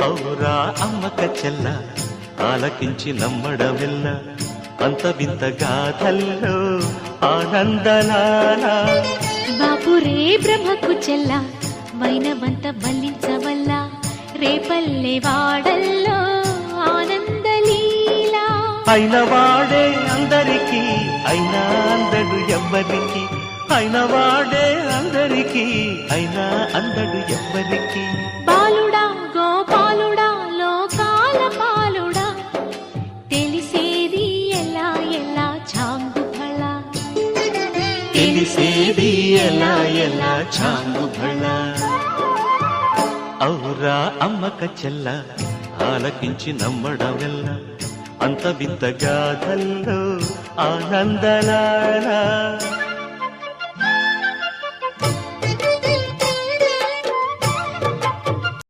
ఔరా అమ్మక చెల్ల ఆలకించి నమ్మడమెల్ల అంత వింత గాథల్లో ఆనందలాల బాపురే బ్రహ్మకు చెల్ల వైనవంత వల్లించవల్ల రేపల్లె వాడల్లో ఆనందలీల అయిన వాడే అందరికీ అయినా అందడు ఎవ్వరికి అయిన వాడే అందరికీ అయినా అందడు ఎవ్వరికి బాలుడా గోపాలుడా లోకాల పాలుడా తెలిసేది ఎలా ఎలా చాంగుఫళ తెలిసేది ఎలా ఎలా చాంగుఫళ ఔరా అమ్మక చెల్ల ఆలకించి నమ్మడమెల్ల అంత వింత గాథల్లో ఆనందలాల